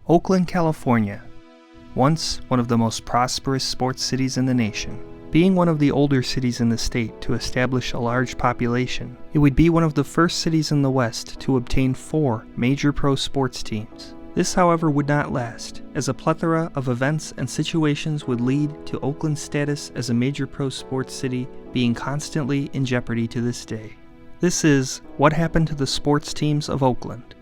Oakland, California, once one of the most prosperous sports cities in the nation. Being one of the older cities in the state to establish a large population, it would be one of the first cities in the West to obtain 4 major pro sports teams. This, however, would not last, as a plethora of events and situations would lead to Oakland's status as a major pro sports city being constantly in jeopardy to this day. This is what happened to the sports teams of Oakland.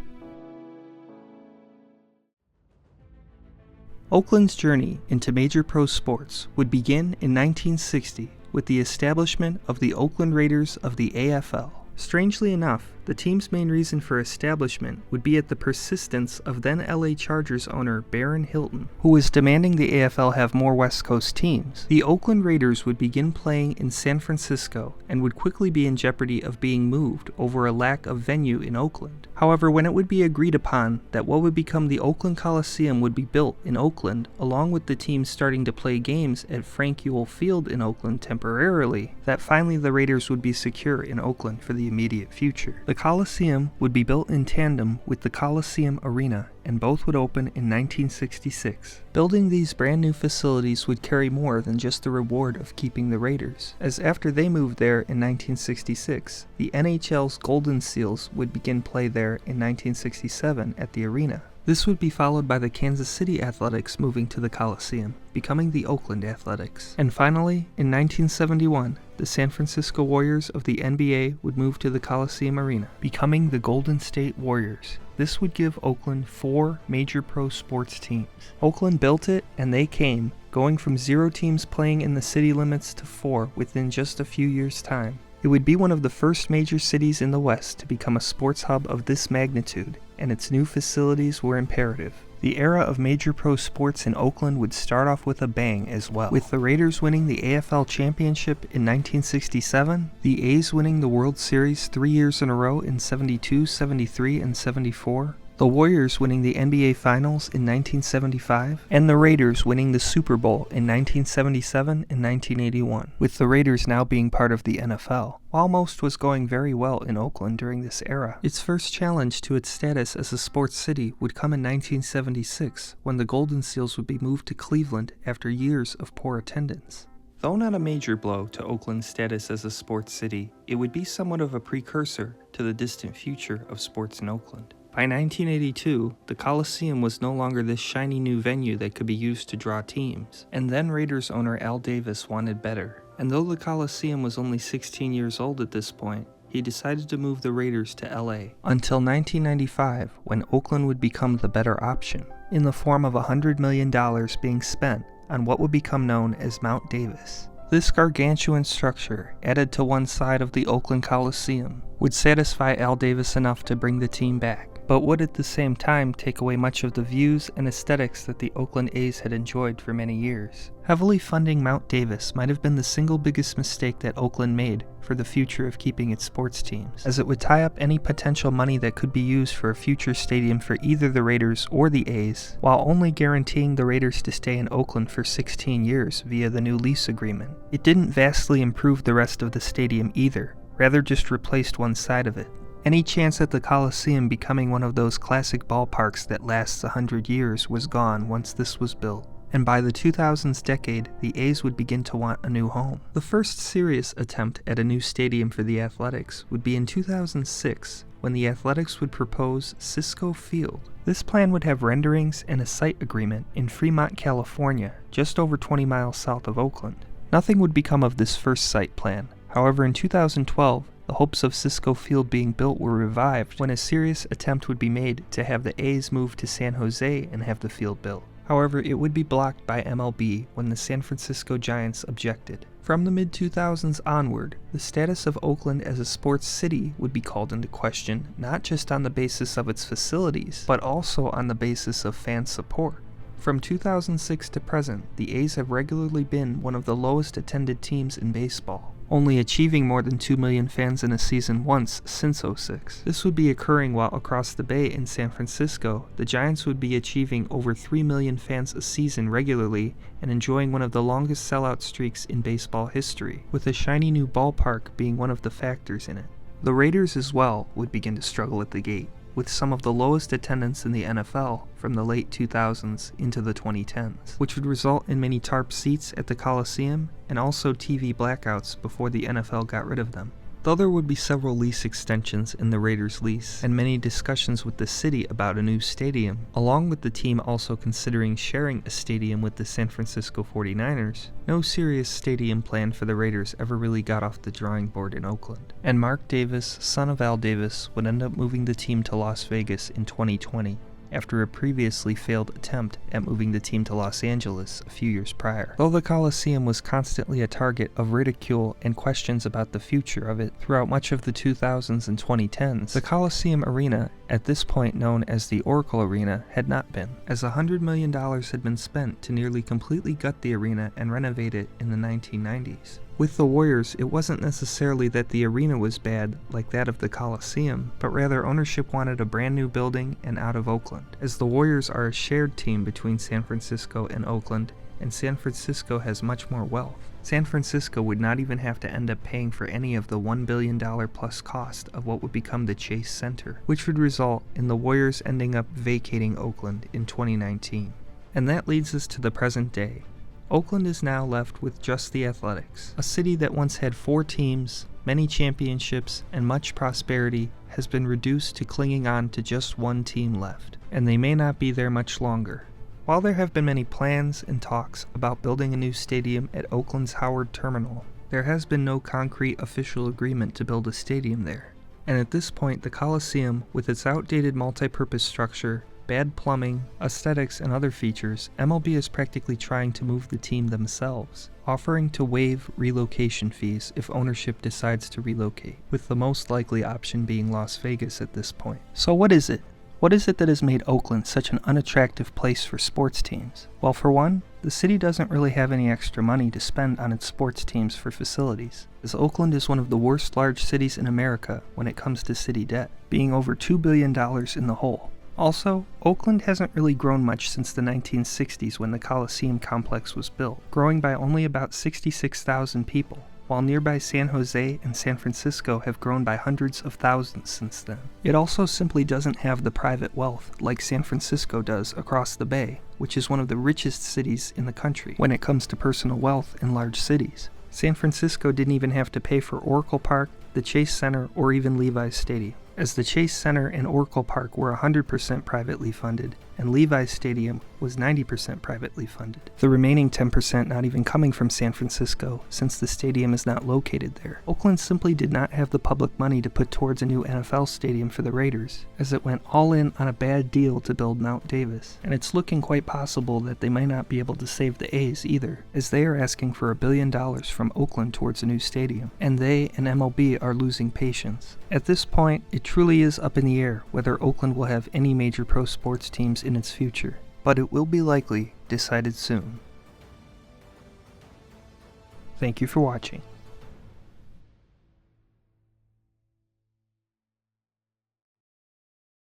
Oakland's journey into major pro sports would begin in 1960 with the establishment of the Oakland Raiders of the AFL. Strangely enough, the team's main reason for establishment would be at the persistence of then LA Chargers owner Baron Hilton, who was demanding the AFL have more West Coast teams. The Oakland Raiders would begin playing in San Francisco and would quickly be in jeopardy of being moved over a lack of venue in Oakland. However, when it would be agreed upon that what would become the Oakland Coliseum would be built in Oakland, along with the team starting to play games at Frank Ewell Field in Oakland temporarily, that finally the Raiders would be secure in Oakland for the immediate future. The Coliseum would be built in tandem with the Coliseum Arena, and both would open in 1966. Building these brand new facilities would carry more than just the reward of keeping the Raiders, as after they moved there in 1966, the NHL's Golden Seals would begin play there in 1967 at the arena. This would be followed by the Kansas City Athletics moving to the Coliseum, becoming the Oakland Athletics. And finally, in 1971, the San Francisco Warriors of the NBA would move to the Coliseum Arena, becoming the Golden State Warriors. This would give Oakland 4 major pro sports teams. Oakland built it, and they came, going from 0 teams playing in the city limits to 4 within just a few years' time. It would be one of the first major cities in the West to become a sports hub of this magnitude, and its new facilities were imperative. The era of major pro sports in Oakland would start off with a bang as well, with the Raiders winning the AFL Championship in 1967, the A's winning the World Series 3 years in a row in 72, 73, and 74, the Warriors winning the NBA Finals in 1975, and the Raiders winning the Super Bowl in 1977 and 1981, with the Raiders now being part of the NFL. While most was going very well in Oakland during this era, its first challenge to its status as a sports city would come in 1976, when the Golden Seals would be moved to Cleveland after years of poor attendance. Though not a major blow to Oakland's status as a sports city, it would be somewhat of a precursor to the distant future of sports in Oakland. By 1982, the Coliseum was no longer this shiny new venue that could be used to draw teams, and then Raiders owner Al Davis wanted better. And though the Coliseum was only 16 years old at this point, he decided to move the Raiders to LA, until 1995, when Oakland would become the better option, in the form of $100 million being spent on what would become known as Mount Davis. This gargantuan structure, added to one side of the Oakland Coliseum, would satisfy Al Davis enough to bring the team back, but would at the same time take away much of the views and aesthetics that the Oakland A's had enjoyed for many years. Heavily funding Mount Davis might have been the single biggest mistake that Oakland made for the future of keeping its sports teams, as it would tie up any potential money that could be used for a future stadium for either the Raiders or the A's, while only guaranteeing the Raiders to stay in Oakland for 16 years via the new lease agreement. It didn't vastly improve the rest of the stadium either, rather just replaced one side of it. Any chance at the Coliseum becoming one of those classic ballparks that lasts 100 years was gone once this was built, and by the 2000s decade, the A's would begin to want a new home. The first serious attempt at a new stadium for the Athletics would be in 2006, when the Athletics would propose Cisco Field. This plan would have renderings and a site agreement in Fremont, California, just over 20 miles south of Oakland. Nothing would become of this first site plan. However, in 2012, the hopes of Cisco Field being built were revived when a serious attempt would be made to have the A's move to San Jose and have the field built. However, it would be blocked by MLB when the San Francisco Giants objected. From the mid-2000s onward, the status of Oakland as a sports city would be called into question, not just on the basis of its facilities, but also on the basis of fan support. From 2006 to present, the A's have regularly been one of the lowest attended teams in baseball, only achieving more than 2 million fans in a season once since '06. This would be occurring while across the bay in San Francisco, the Giants would be achieving over 3 million fans a season regularly and enjoying one of the longest sellout streaks in baseball history, with a shiny new ballpark being one of the factors in it. The Raiders as well would begin to struggle at the gate. with some of the lowest attendance in the NFL from the late 2000s into the 2010s, which would result in many tarp seats at the Coliseum and also TV blackouts before the NFL got rid of them. Though there would be several lease extensions in the Raiders' lease, and many discussions with the city about a new stadium, along with the team also considering sharing a stadium with the San Francisco 49ers, no serious stadium plan for the Raiders ever really got off the drawing board in Oakland. And Mark Davis, son of Al Davis, would end up moving the team to Las Vegas in 2020. After a previously failed attempt at moving the team to Los Angeles a few years prior. Though the Coliseum was constantly a target of ridicule and questions about the future of it throughout much of the 2000s and 2010s, the Coliseum Arena, at this point known as the Oracle Arena, had not been, as $100 million had been spent to nearly completely gut the arena and renovate it in the 1990s. With the Warriors, it wasn't necessarily that the arena was bad like that of the Coliseum, but rather ownership wanted a brand new building and out of Oakland, as the Warriors are a shared team between San Francisco and Oakland, and San Francisco has much more wealth. San Francisco would not even have to end up paying for any of the $1 billion plus cost of what would become the Chase Center, which would result in the Warriors ending up vacating Oakland in 2019. And that leads us to the present day. Oakland is now left with just the Athletics. A city that once had 4 teams, many championships, and much prosperity has been reduced to clinging on to just one team left, and they may not be there much longer. While there have been many plans and talks about building a new stadium at Oakland's Howard Terminal, there has been no concrete official agreement to build a stadium there. And at this point, the Coliseum, with its outdated multi-purpose structure, bad plumbing, aesthetics, and other features, MLB is practically trying to move the team themselves, offering to waive relocation fees if ownership decides to relocate, with the most likely option being Las Vegas at this point. So what is it? What is it that has made Oakland such an unattractive place for sports teams? Well, for one, the city doesn't really have any extra money to spend on its sports teams for facilities, as Oakland is one of the worst large cities in America when it comes to city debt, being over $2 billion in the hole. Also, Oakland hasn't really grown much since the 1960s when the Coliseum complex was built, growing by only about 66,000 people, while nearby San Jose and San Francisco have grown by hundreds of thousands since then. It also simply doesn't have the private wealth like San Francisco does across the Bay, which is one of the richest cities in the country when it comes to personal wealth in large cities. San Francisco didn't even have to pay for Oracle Park, the Chase Center, or even Levi's Stadium, as the Chase Center and Oracle Park were 100% privately funded, and Levi's Stadium was 90% privately funded. The remaining 10% not even coming from San Francisco, since the stadium is not located there. Oakland simply did not have the public money to put towards a new NFL stadium for the Raiders, as it went all in on a bad deal to build Mount Davis, and it's looking quite possible that they might not be able to save the A's either, as they are asking for $1 billion from Oakland towards a new stadium, and they and MLB are losing patience. At this point, it truly is up in the air whether Oakland will have any major pro sports teams in its future, but it will be likely decided soon. Thank you for watching.